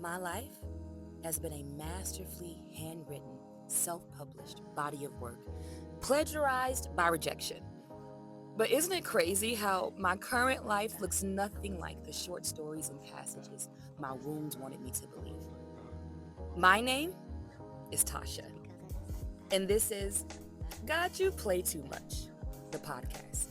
My life has been a masterfully handwritten, self-published body of work, plagiarized by rejection. But isn't it crazy how my current life looks nothing like the short stories and passages my wounds wanted me to believe? My name is Tasha, and this is God, You Play Too Much, the podcast.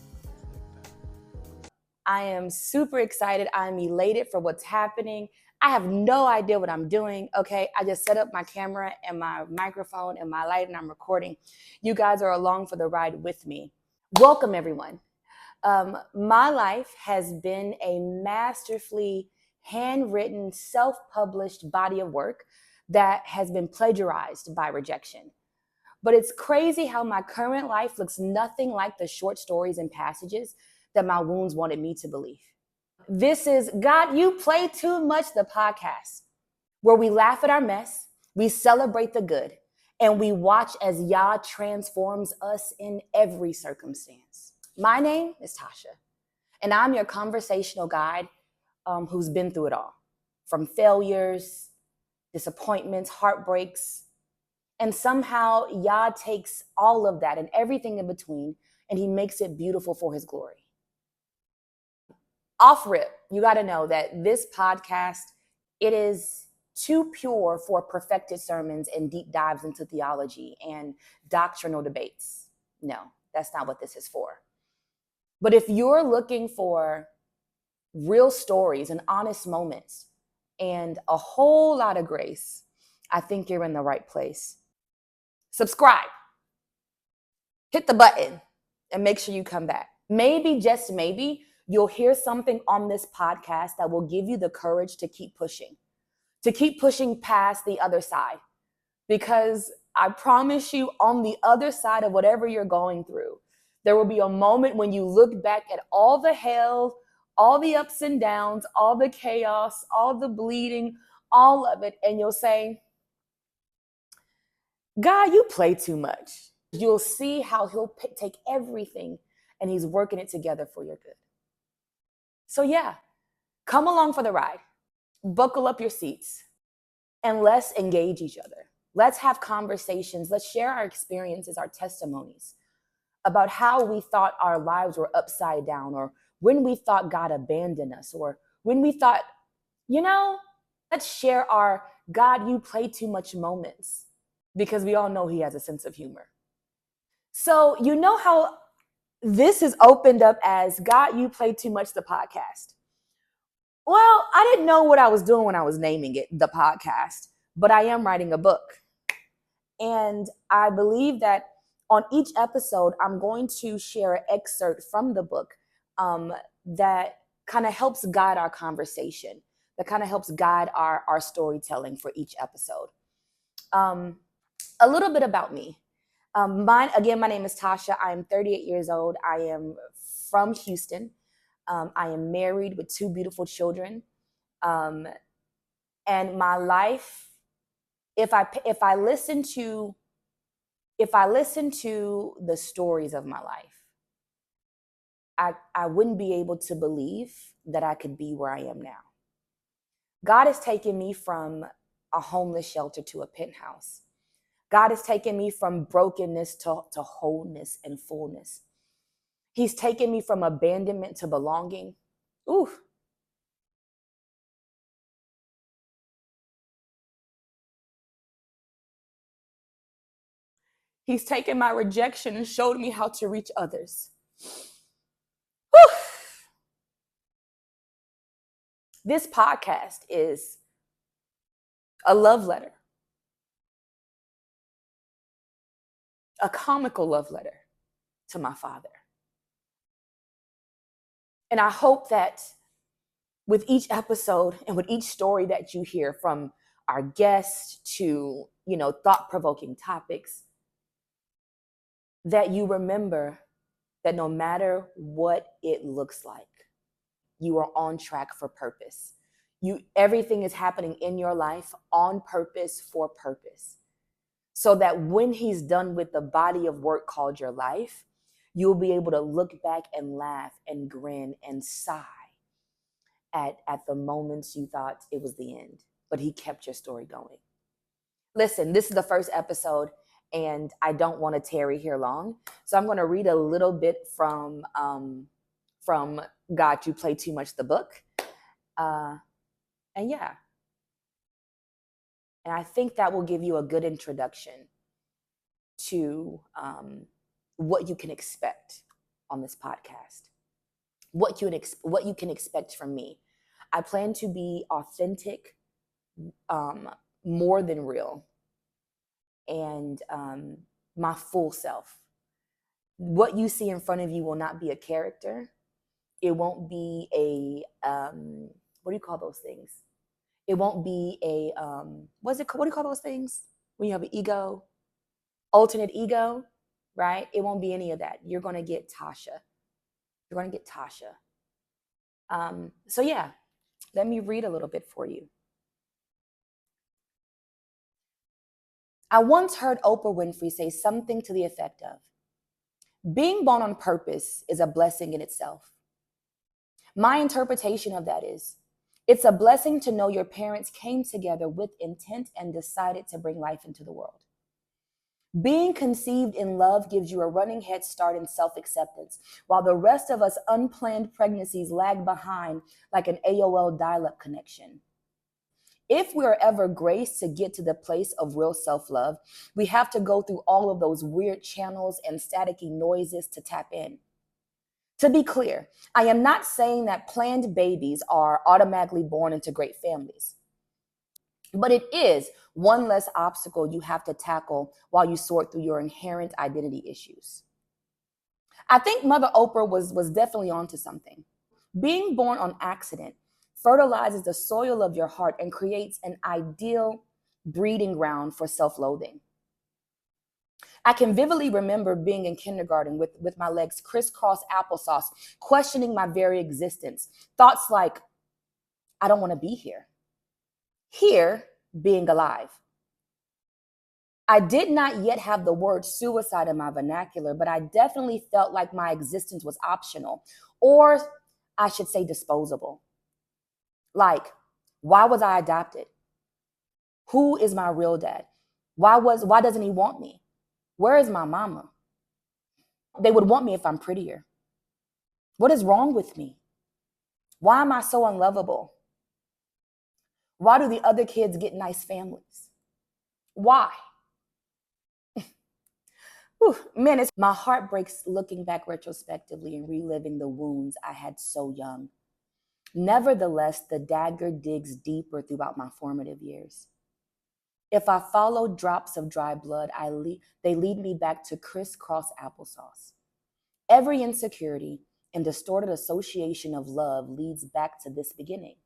I am super excited. I'm elated for what's happening. I have no idea what I'm doing. Okay, I just set up my camera and my microphone and my light and I'm recording. You guys are along for the ride with me. Welcome, everyone. My life has been a masterfully handwritten, self-published body of work that has been plagiarized by rejection. But it's crazy how my current life looks nothing like the short stories and passages that my wounds wanted me to believe. This is God, You Play Too Much, the podcast, where we laugh at our mess, we celebrate the good, and we watch as Yah transforms us in every circumstance. My name is Tasha, and I'm your conversational guide who's been through it all, from failures, disappointments, heartbreaks, and somehow Yah takes all of that and everything in between, and he makes it beautiful for his glory. Off rip, you got to know that this podcast, it is too pure for perfected sermons and deep dives into theology and doctrinal debates. No, that's not what this is for. But if you're looking for real stories and honest moments and a whole lot of grace, I think you're in the right place. Subscribe, hit the button, and make sure you come back. Maybe, just maybe, you'll hear something on this podcast that will give you the courage to keep pushing past the other side. Because I promise you, on the other side of whatever you're going through, there will be a moment when you look back at all the hell, all the ups and downs, all the chaos, all the bleeding, all of it, and you'll say, God, you play too much. You'll see how he'll take everything and he's working it together for your good. So yeah, come along for the ride. Buckle up your seats and let's engage each other. Let's have conversations. Let's share our experiences, our testimonies about how we thought our lives were upside down, or when we thought God abandoned us, or when we thought, let's share our God, you play too much moments, because we all know he has a sense of humor. So you know how this is opened up as God, You Play Too Much, the podcast. Well, I didn't know what I was doing when I was naming it the podcast, but I am writing a book. And I believe that on each episode, I'm going to share an excerpt from the book that kind of helps guide our conversation, that kind of helps guide our storytelling for each episode. A little bit about me. My name is Tasha. I am 38 years old. I am from Houston. I am married with 2 beautiful children. And my life, if I listen to the stories of my life, I wouldn't be able to believe that I could be where I am now. God has taken me from a homeless shelter to a penthouse. God has taken me from brokenness to wholeness and fullness. He's taken me from abandonment to belonging. Ooh. He's taken my rejection and showed me how to reach others. Whew. This podcast is a love letter, a comical love letter to my father. And I hope that with each episode and with each story that you hear, from our guests to, thought-provoking topics, that you remember that no matter what it looks like, you are on track for purpose. Everything is happening in your life on purpose, for purpose. So that when he's done with the body of work called your life, you'll be able to look back and laugh and grin and sigh at the moments you thought it was the end, but he kept your story going. Listen, this is the first episode, and I don't want to tarry here long, so I'm going to read a little bit from God You Play Too Much, the book, and yeah, and I think that will give you a good introduction to what you can expect on this podcast, what you can expect from me. I plan to be authentic, more than real, and my full self. What you see in front of you will not be a character. It won't be a what do you call those things? It won't be a what do you call those things when you have an ego, alternate ego, right? It won't be any of that. You're gonna get Tasha. You're gonna get Tasha. So yeah, let me read a little bit for you. I once heard Oprah Winfrey say something to the effect of, being born on purpose is a blessing in itself. My interpretation of that is, it's a blessing to know your parents came together with intent and decided to bring life into the world. Being conceived in love gives you a running head start in self-acceptance, while the rest of us unplanned pregnancies lag behind like an AOL dial-up connection. If we are ever graced to get to the place of real self-love, we have to go through all of those weird channels and staticky noises to tap in. To be clear, I am not saying that planned babies are automatically born into great families, but it is one less obstacle you have to tackle while you sort through your inherent identity issues. I think Mother Oprah was definitely onto something. Being born on accident fertilizes the soil of your heart and creates an ideal breeding ground for self-loathing. I can vividly remember being in kindergarten with my legs crisscross applesauce, questioning my very existence. Thoughts like, I don't want to be here. Here, being alive. I did not yet have the word suicide in my vernacular, but I definitely felt like my existence was optional, or I should say disposable. Like, why was I adopted? Who is my real dad? Why doesn't he want me? Where is my mama? They would want me if I'm prettier. What is wrong with me? Why am I so unlovable? Why do the other kids get nice families? Why? Whew, man, my heart breaks looking back retrospectively and reliving the wounds I had so young. Nevertheless, the dagger digs deeper throughout my formative years. If I follow drops of dry blood, they lead me back to crisscross applesauce. Every insecurity and distorted association of love leads back to this beginning.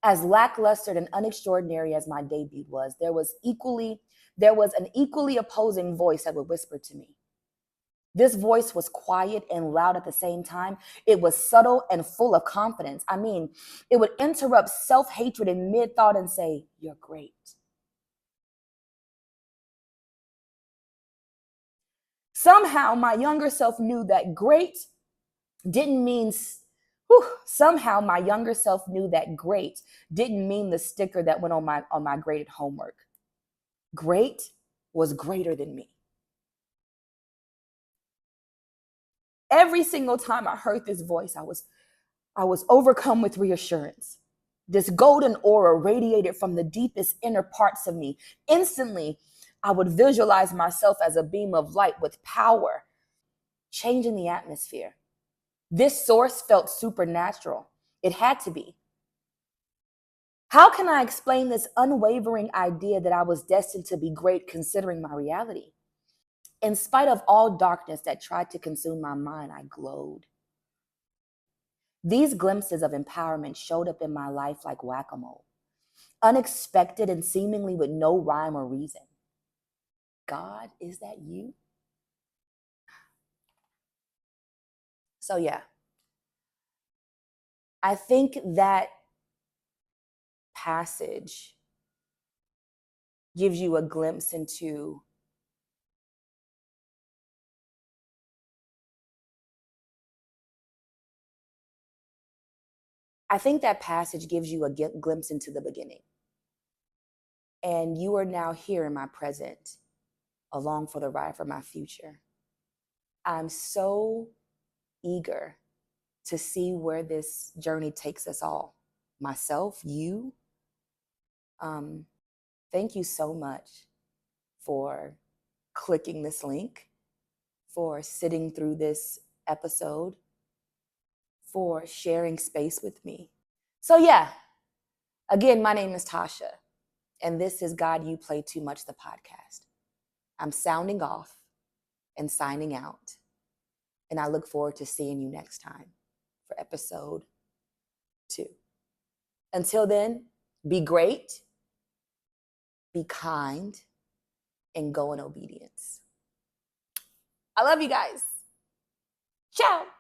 As lackluster and unextraordinary as my debut was, there was an equally opposing voice that would whisper to me. This voice was quiet and loud at the same time. It was subtle and full of confidence. I mean, it would interrupt self-hatred in mid-thought and say, "You're great." Somehow my younger self knew that great didn't mean somehow my younger self knew that great didn't mean the sticker that went on my graded homework. Great was greater than me. Every single time I heard this voice, I was overcome with reassurance. This golden aura radiated from the deepest inner parts of me. Instantly, I would visualize myself as a beam of light with power, changing the atmosphere. This source felt supernatural. It had to be. How can I explain this unwavering idea that I was destined to be great considering my reality? In spite of all darkness that tried to consume my mind, I glowed. These glimpses of empowerment showed up in my life like whack-a-mole, unexpected and seemingly with no rhyme or reason. God, is that you? So yeah, I think that passage gives you a glimpse into I think that passage gives you a glimpse into the beginning. And you are now here in my present, along for the ride for my future. I'm so eager to see where this journey takes us all. Myself, you. Thank you so much for clicking this link, for sitting through this episode, for sharing space with me. So yeah, again, my name is Tasha, and this is God, You Play Too Much, the podcast. I'm sounding off and signing out, and I look forward to seeing you next time for episode 2. Until then, be great, be kind, and go in obedience. I love you guys. Ciao.